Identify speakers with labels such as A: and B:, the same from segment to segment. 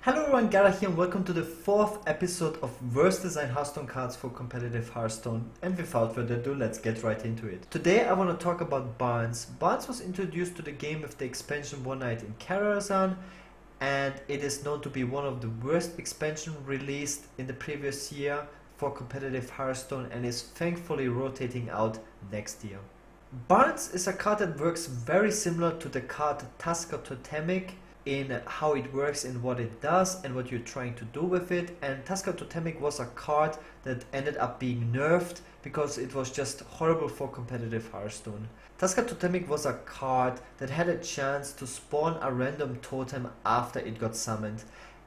A: Hello everyone, Gaara here and welcome to the 4th episode of Worst Design Hearthstone cards for competitive Hearthstone. And without further ado, let's get right into it. Today I want to talk about Barnes. Barnes was introduced to the game with the expansion One Night in Karazhan, and it is known to be one of the worst expansions released in the previous year for competitive Hearthstone and is thankfully rotating out next year. Barnes is a card that works very similar to the card Tusker Totemic in how it works and what it does and what you're trying to do with it. And Tusker Totemic was a card that ended up being nerfed because it was just horrible for competitive Hearthstone. Tusker Totemic was a card that had a chance to spawn a random totem after it got summoned.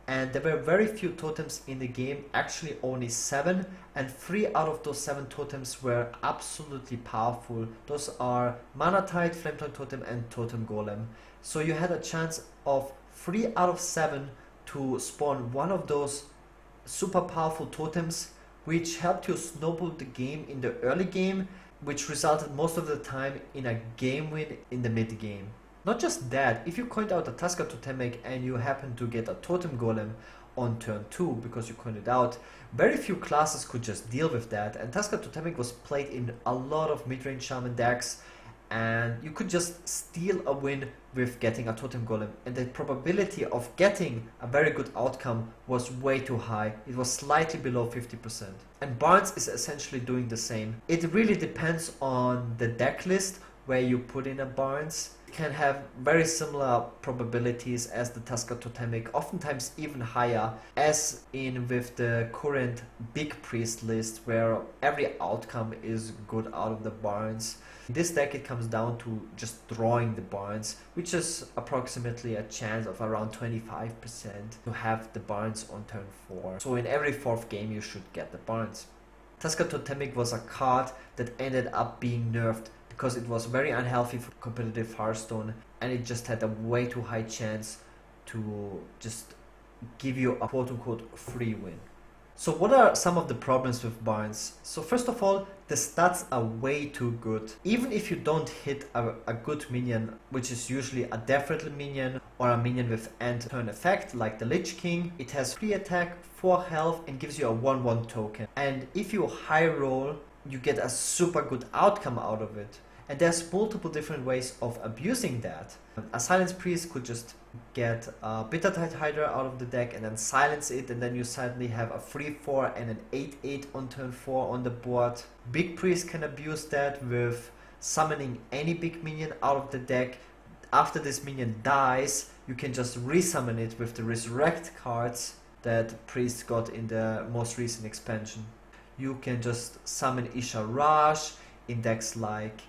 A: And there were very few totems in the game, actually only 7, and 3 out of those 7 totems were absolutely powerful. Those are Mana Tide, Flametongue Totem and Totem Golem. So you had a chance of 3 out of 7 to spawn one of those super powerful totems, which helped you snowball the game in the early game, which resulted most of the time in a game win in the mid game. Not just that, if you coined out a Tusker Totemic and you happen to get a Totem Golem on turn 2 because you coined it out, very few classes could just deal with that, and Tusker Totemic was played in a lot of mid-range shaman decks, and you could just steal a win with getting a Totem Golem, and the probability of getting a very good outcome was way too high. It was slightly below 50%. And Barnes is essentially doing the same. It really depends on the deck list where you put in a Barnes. It can have very similar probabilities as the Tusker Totemic, oftentimes even higher, as in with the current Big Priest list where every outcome is good out of the Barnes. In this deck it comes down to just drawing the Barnes, which is approximately a chance of around 25% to have the Barnes on turn 4. So in every 4th game you should get the Barnes. Tusker Totemic was a card that ended up being nerfed because it was very unhealthy for competitive Hearthstone, and it just had a way too high chance to just give you a quote-unquote free win. So what are some of the problems with Barnes? So first of all, the stats are way too good. Even if you don't hit a good minion, which is usually a Death Rattle minion or a minion with end turn effect like the Lich King, it has 3 attack, 4 health and gives you a 1/1 token. And if you high roll, you get a super good outcome out of it. And there's multiple different ways of abusing that. A Silence Priest could just get a Bittertide Hydra out of the deck and then silence it, and then you suddenly have a 3/4 and an 8/8 on turn 4 on the board. Big Priest can abuse that with summoning any big minion out of the deck. After this minion dies, you can just resummon it with the Resurrect cards that Priest got in the most recent expansion. You can just summon Isharash in decks like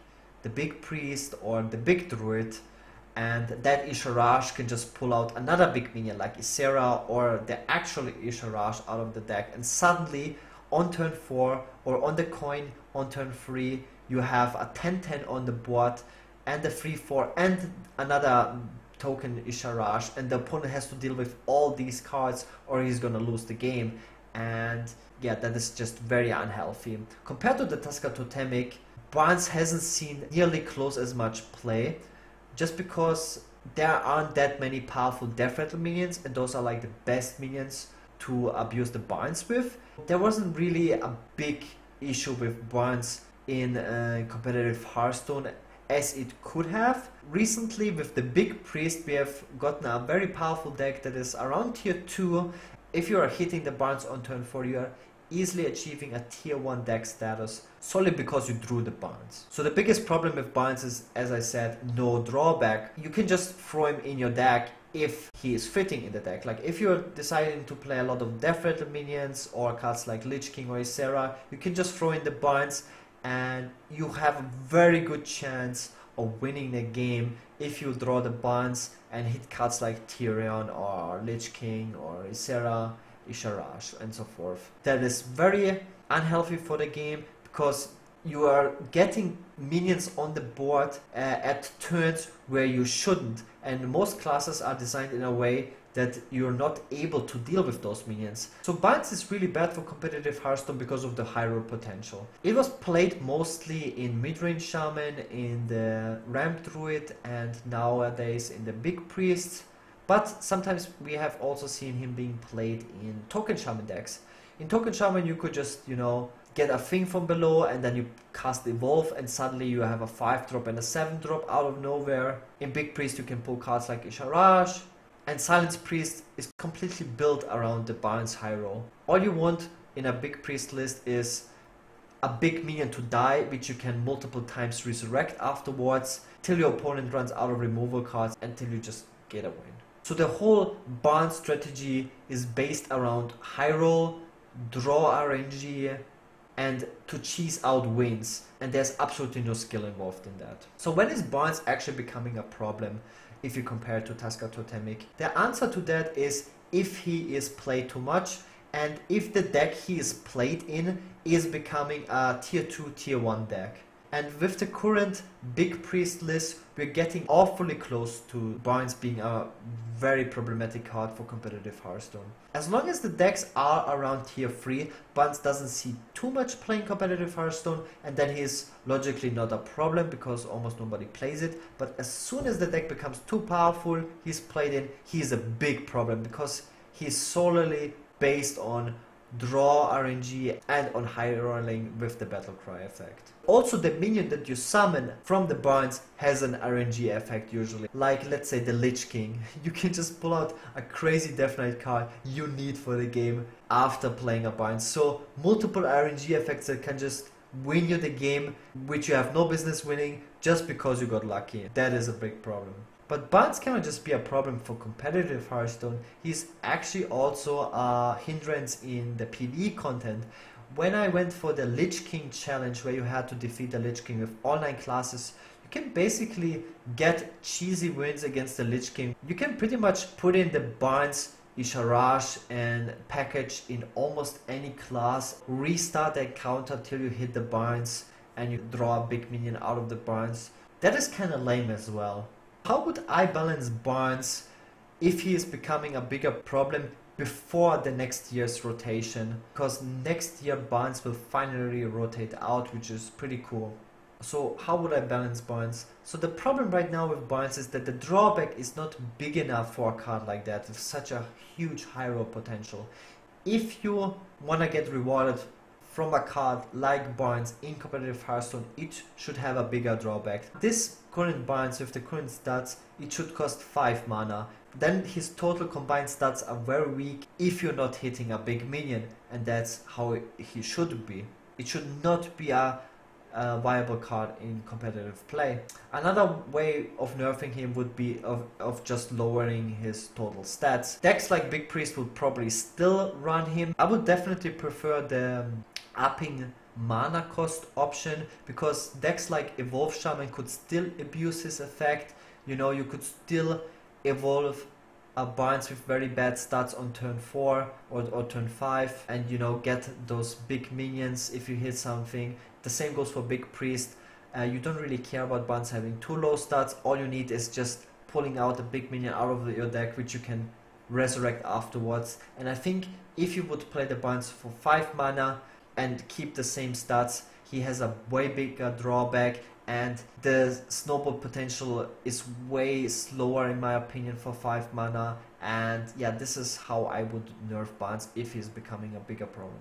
A: the Big Priest or the Big Druid, and that Isharash can just pull out another big minion like Ysera or the actual Isharash out of the deck, and suddenly on turn 4 or on the coin on turn 3 you have a 10/10 on the board and the 3/4 and another token Isharash, and the opponent has to deal with all these cards or he's gonna lose the game. And yeah, that is just very unhealthy. Compared to the Tusker Totemic, Barnes hasn't seen nearly close as much play, just because there aren't that many powerful Death Rattle minions, and those are like the best minions to abuse the Barnes with. There wasn't really a big issue with Barnes in competitive Hearthstone as it could have. Recently with the Big Priest we have gotten a very powerful deck that is around tier 2. If you are hitting the Barnes on turn 4, you are easily achieving a tier 1 deck status solely because you drew the Barnes. So the biggest problem with Barnes is, as I said, no drawback. You can just throw him in your deck if he is fitting in the deck. Like if you're deciding to play a lot of Death Rattle minions or cards like Lich King or Ysera, you can just throw in the Barnes and you have a very good chance of winning the game if you draw the Barnes and hit cards like Tyrion or Lich King or Ysera, Isharash and so forth. That is very unhealthy for the game because you are getting minions on the board at turns where you shouldn't, and most classes are designed in a way that you're not able to deal with those minions. So Barnes is really bad for competitive Hearthstone because of the high roll potential. It was played mostly in mid-range Shaman, in the Ramp Druid and nowadays in the Big Priest. But sometimes we have also seen him being played in token shaman decks. In token shaman you could just, you know, get a thing from below and then you cast evolve and suddenly you have a 5-drop and a 7-drop out of nowhere. In big priest you can pull cards like Isharash, and silence priest is completely built around the Barnes high roll. All you want in a big priest list is a big minion to die, which you can multiple times resurrect afterwards till your opponent runs out of removal cards until you just get a win. So the whole Barnes strategy is based around high roll, draw RNG, and to cheese out wins, and there's absolutely no skill involved in that. So when is Barnes actually becoming a problem if you compare it to Tusker Totemic? The answer to that is if he is played too much and if the deck he is played in is becoming a tier 2, tier 1 deck. And with the current big priest list, we're getting awfully close to Barnes being a very problematic card for competitive Hearthstone. As long as the decks are around tier 3, Barnes doesn't see too much playing competitive Hearthstone, and then he's logically not a problem because almost nobody plays it. But as soon as the deck becomes too powerful, he's played in, he's a big problem because he's solely based on draw RNG and on high rolling with the battle cry effect. Also, the minion that you summon from the Barnes has an RNG effect usually. Like, let's say the Lich King. You can just pull out a crazy Death Knight card you need for the game after playing a Barnes. So, multiple RNG effects that can just win you the game, which you have no business winning just because you got lucky. That is a big problem. But Barnes cannot just be a problem for competitive Hearthstone, he's actually also a hindrance in the PvE content. When I went for the Lich King challenge where you had to defeat the Lich King with all 9 classes, you can basically get cheesy wins against the Lich King. You can pretty much put in the Barnes, Isharash and package in almost any class, restart that counter till you hit the Barnes and you draw a big minion out of the Barnes. That is kinda lame as well. How would I balance Barnes if he is becoming a bigger problem before the next year's rotation? Because next year Barnes will finally rotate out, which is pretty cool. So how would I balance Barnes? So the problem right now with Barnes is that the drawback is not big enough for a card like that with such a huge high roll potential. If you want to get rewarded from a card like Barnes in competitive Hearthstone, it should have a bigger drawback. This current Barnes with the current stats, it should cost 5 mana. Then his total combined stats are very weak if you're not hitting a big minion, and that's how he should be. It should not be a viable card in competitive play. Another way of nerfing him would be of just lowering his total stats. Decks like Big Priest would probably still run him. I would definitely prefer the upping mana cost option, because decks like Evolve Shaman could still abuse his effect. You know, you could still evolve a Barnes with very bad stats on turn 4 or turn 5 and, you know, get those big minions if you hit something. The same goes for Big Priest. You don't really care about Barnes having too low stats. All you need is just pulling out a big minion out of your deck, which you can resurrect afterwards. And I think if you would play the Barnes for 5 mana and keep the same stats, he has a way bigger drawback, and the snowball potential is way slower in my opinion for 5 mana. And yeah, this is how I would nerf Barnes if he's becoming a bigger problem.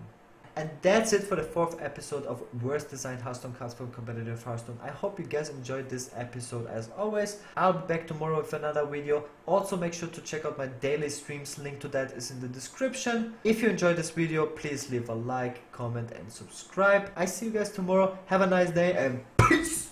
A: And that's it for the 4th episode of Worst Designed Hearthstone Cards for Competitive Hearthstone. I hope you guys enjoyed this episode as always. I'll be back tomorrow with another video. Also make sure to check out my daily streams, link to that is in the description. If you enjoyed this video, please leave a like, comment and subscribe. I see you guys tomorrow. Have a nice day and peace!